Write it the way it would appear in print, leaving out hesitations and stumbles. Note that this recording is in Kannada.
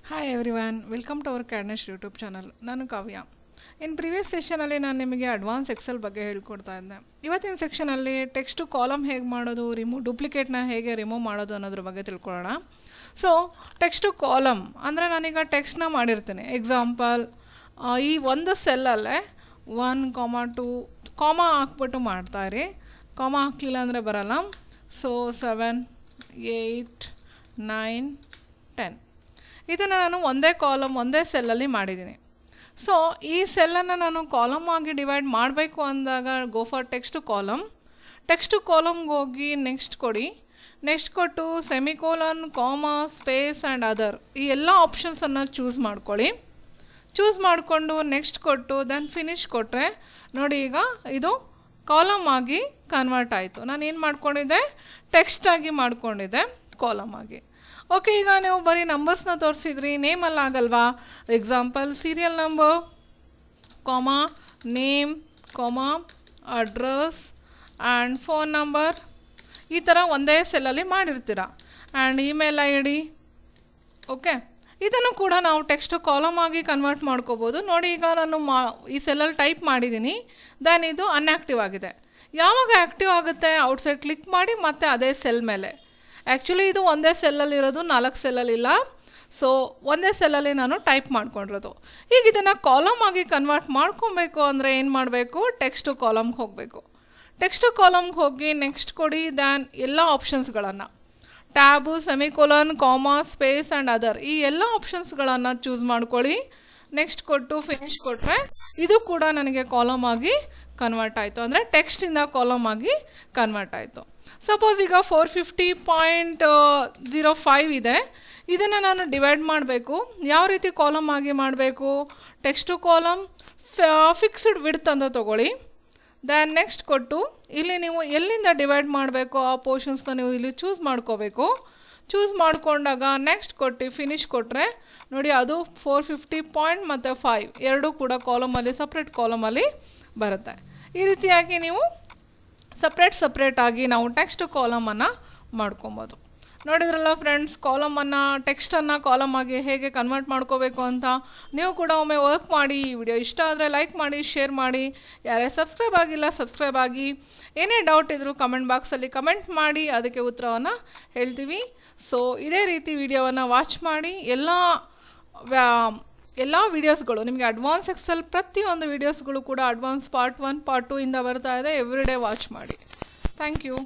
Hi everyone, welcome to our CAD NEST YouTube channel. ನಾನು Kavya. In previous session ಅಲ್ಲಿ ನಾನು ನಿಮಗೆ ಅಡ್ವಾನ್ಸ್ ಎಕ್ಸೆಲ್ ಬಗ್ಗೆ ಹೇಳ್ಕೊಡ್ತಾ ಇದ್ದೆ. ಇವತ್ತಿನ ಸೆಕ್ಷನ್ ಅಲ್ಲಿ ಟೆಕ್ಸ್ಟ್ ಟು ಕಾಲಮ್ ಹೇಗೆ ಮಾಡೋದು, ಡೂಪ್ಲಿಕೇಟ್ ನ ಹೇಗೆ ರಿಮೂವ್ ಮಾಡೋದು ಅನ್ನೋದ್ರ ಬಗ್ಗೆ ತಿಳ್ಕೊಳ್ಳೋಣ. ಸೊ ಟೆಕ್ಸ್ಟ್ ಟು ಕಾಲಮ್ ಅಂದ್ರೆ ನಾನೀಗ ಟೆಕ್ಸ್ಟ್ ನ ಮಾಡಿರ್ತೀನಿ. ಎಕ್ಸಾಂಪಲ್ ಈ ಒಂದು ಸೆಲ್ ಅಲ್ಲೇ 1, 2 ಕಾಮಾ ಹಾಕ್ಬಿಟ್ಟು ಮಾಡ್ತಾ ಇರಿ. ಕಾಮಾ ಹಾಕ್ಲಿಲ್ಲ ಅಂದ್ರೆ ಬರಲ್ಲ. ಸೊ 7, 8, 9, 10 ಇದನ್ನು ನಾನು ಒಂದೇ ಕಾಲಮ್ ಒಂದೇ ಸೆಲ್ಲಲ್ಲಿ ಮಾಡಿದ್ದೀನಿ. ಸೊ ಈ ಸೆಲ್ಲನ್ನು ನಾನು ಕಾಲಮ್ ಆಗಿ ಡಿವೈಡ್ ಮಾಡಬೇಕು ಅಂದಾಗ go for text to column. Text to ಕಾಲಮ್ಗೆ ಹೋಗಿ ನೆಕ್ಸ್ಟ್ ಕೊಡಿ. ನೆಕ್ಸ್ಟ್ ಕೊಟ್ಟು semicolon, comma, space and other ಈ ಎಲ್ಲ ಆಪ್ಷನ್ಸನ್ನು ಚೂಸ್ ಮಾಡ್ಕೊಳ್ಳಿ. ಚೂಸ್ ಮಾಡಿಕೊಂಡು ನೆಕ್ಸ್ಟ್ ಕೊಟ್ಟು ದೆನ್ ಫಿನಿಶ್ ಕೊಟ್ಟರೆ ನೋಡಿ ಈಗ ಇದು ಕಾಲಮ್ ಆಗಿ ಕನ್ವರ್ಟ್ ಆಯಿತು. ನಾನು ಏನು ಮಾಡ್ಕೊಂಡಿದ್ದೆ, ಟೆಕ್ಸ್ಟ್ ಆಗಿ ಮಾಡ್ಕೊಂಡಿದ್ದೆ ಕಾಲಮ್ ಆಗಿ. ಓಕೆ, ಈಗ ನೀವು ಬರೀ ನಂಬರ್ಸ್ನ ತೋರಿಸಿದ್ರಿ, ನೇಮಲ್ಲಿ ಆಗಲ್ವಾ? Example serial number, comma, name, comma, address and phone number ಈ ಥರ ಒಂದೇ ಸೆಲ್ಲಲ್ಲಿ ಮಾಡಿರ್ತೀರ. And email I D. Okay, ಇದನ್ನು ಕೂಡ ನಾವು ಟೆಕ್ಸ್ಟ್ ಕಾಲಮ್ ಆಗಿ ಕನ್ವರ್ಟ್ ಮಾಡ್ಕೋಬೋದು. ನೋಡಿ ಈಗ ನಾನು ಈ ಸೆಲ್ಲಲ್ಲಿ ಟೈಪ್ ಮಾಡಿದ್ದೀನಿ, ದೆನ್ ಇದು ಅನ್ಆಕ್ಟಿವ್ ಆಗಿದೆ. ಯಾವಾಗ ಆ್ಯಕ್ಟಿವ್ ಆಗುತ್ತೆ, ಔಟ್ಸೈಡ್ ಕ್ಲಿಕ್ ಮಾಡಿ ಮತ್ತೆ ಅದೇ ಸೆಲ್ ಮೇಲೆ. ಆ್ಯಕ್ಚುಲಿ ಇದು ಒಂದೇ ಸೆಲ್ಲಲ್ಲಿ ಇರೋದು, 4 ಸೆಲ್ಲಲ್ಲಿಲ್ಲ. ಸೊ ಒಂದೇ ಸೆಲ್ಲಲ್ಲಿ ನಾನು ಟೈಪ್ ಮಾಡ್ಕೊಂಡಿರೋದು. ಈಗ ಇದನ್ನು ಕಾಲಮ್ ಆಗಿ ಕನ್ವರ್ಟ್ ಮಾಡ್ಕೊಬೇಕು ಅಂದರೆ ಏನು ಮಾಡಬೇಕು, ಟೆಕ್ಸ್ಟ್ ಟು ಕಾಲಮ್ಗೆ ಹೋಗಬೇಕು. ಟೆಕ್ಸ್ಟ್ ಟು ಕಾಲಮ್ಗೆ ಹೋಗಿ ನೆಕ್ಸ್ಟ್ ಕೊಡಿ. ದ್ಯಾನ್ ಎಲ್ಲ ಆಪ್ಷನ್ಸ್ಗಳನ್ನು tab, semicolon, comma, space and other ಈ ಎಲ್ಲ ಆಪ್ಷನ್ಸ್ಗಳನ್ನು ಚೂಸ್ ಮಾಡ್ಕೊಳ್ಳಿ. ನೆಕ್ಸ್ಟ್ ಕೊಟ್ಟು ಫಿನಿಶ್ ಕೊಟ್ಟರೆ ಇದು ಕೂಡ ನನಗೆ ಕಾಲಮ್ ಆಗಿ ಕನ್ವರ್ಟ್ ಆಯಿತು, ಅಂದರೆ ಟೆಕ್ಸ್ಟಿಂದ ಕಾಲಮ್ ಆಗಿ ಕನ್ವರ್ಟ್ ಆಯಿತು. ಸಪೋಸ್ ಈಗ 450.05 ಇದೆ, ಇದನ್ನು ನಾನು ಡಿವೈಡ್ ಮಾಡಬೇಕು. ಯಾವ ರೀತಿ ಕಾಲಮ್ ಆಗಿ ಮಾಡಬೇಕು, text to column fixed width ಅಂತ ತೊಗೊಳ್ಳಿ. ದ್ಯಾನ್ ನೆಕ್ಸ್ಟ್ ಕೊಟ್ಟು ಇಲ್ಲಿ ನೀವು ಎಲ್ಲಿಂದ ಡಿವೈಡ್ ಮಾಡಬೇಕು ಆ ಪೋರ್ಷನ್ಸ್ನ ನೀವು ಇಲ್ಲಿ ಚೂಸ್ ಮಾಡ್ಕೋಬೇಕು. ಚೂಸ್ ಮಾಡಿಕೊಂಡಾಗ ನೆಕ್ಸ್ಟ್ ಕೊಟ್ಟು ಫಿನಿಶ್ ಕೊಟ್ಟರೆ ನೋಡಿ ಅದು 450 ಮತ್ತು 5 ಎರಡೂ ಕೂಡ ಕಾಲಮಲ್ಲಿ ಸಪ್ರೇಟ್ ಕಾಲಮಲ್ಲಿ ಬರುತ್ತೆ. ಈ ರೀತಿಯಾಗಿ ನೀವು ಸಪ್ರೇಟ್ ಆಗಿ ನಾವು ಟೆಕ್ಸ್ಟ್ ಕಾಲಮನ್ನು ಮಾಡ್ಕೊಬೋದು. ನೋಡಿದ್ರಲ್ಲ ಫ್ರೆಂಡ್ಸ್, ಕಾಲಮನ್ನು ಟೆಕ್ಸ್ಟನ್ನು ಕಾಲಮ್ ಆಗಿ ಹೇಗೆ ಕನ್ವರ್ಟ್ ಮಾಡ್ಕೋಬೇಕು ಅಂತ. ನೀವು ಕೂಡ ಒಮ್ಮೆ ವರ್ಕ್ ಮಾಡಿ. ಈ ವಿಡಿಯೋ ಇಷ್ಟ ಆದರೆ ಲೈಕ್ ಮಾಡಿ, ಶೇರ್ ಮಾಡಿ. ಯಾರೇ ಸಬ್ಸ್ಕ್ರೈಬ್ ಆಗಿಲ್ಲ ಸಬ್ಸ್ಕ್ರೈಬ್ ಆಗಿ. ಏನೇ ಡೌಟ್ ಇದ್ದರೂ ಕಮೆಂಟ್ ಬಾಕ್ಸಲ್ಲಿ ಕಮೆಂಟ್ ಮಾಡಿ, ಅದಕ್ಕೆ ಉತ್ತರವನ್ನು ಹೇಳ್ತೀವಿ. ಸೊ ಇದೇ ರೀತಿ ವಿಡಿಯೋವನ್ನು ವಾಚ್ ಮಾಡಿ. ಎಲ್ಲ ವೀಡಿಯೋಸ್ಗಳು ನಿಮಗೆ ಅಡ್ವಾನ್ಸ್ ಎಕ್ಸೆಲ್ ಪ್ರತಿಯೊಂದು ವೀಡಿಯೋಸ್ಗಳು ಕೂಡ ಅಡ್ವಾನ್ಸ್ ಪಾರ್ಟ್ 1, ಪಾರ್ಟ್ 2 ಇಂದ ಬರ್ತಾ ಇದೆ. ಎವ್ರಿ ಡೇ ವಾಚ್ ಮಾಡಿ. Thank you.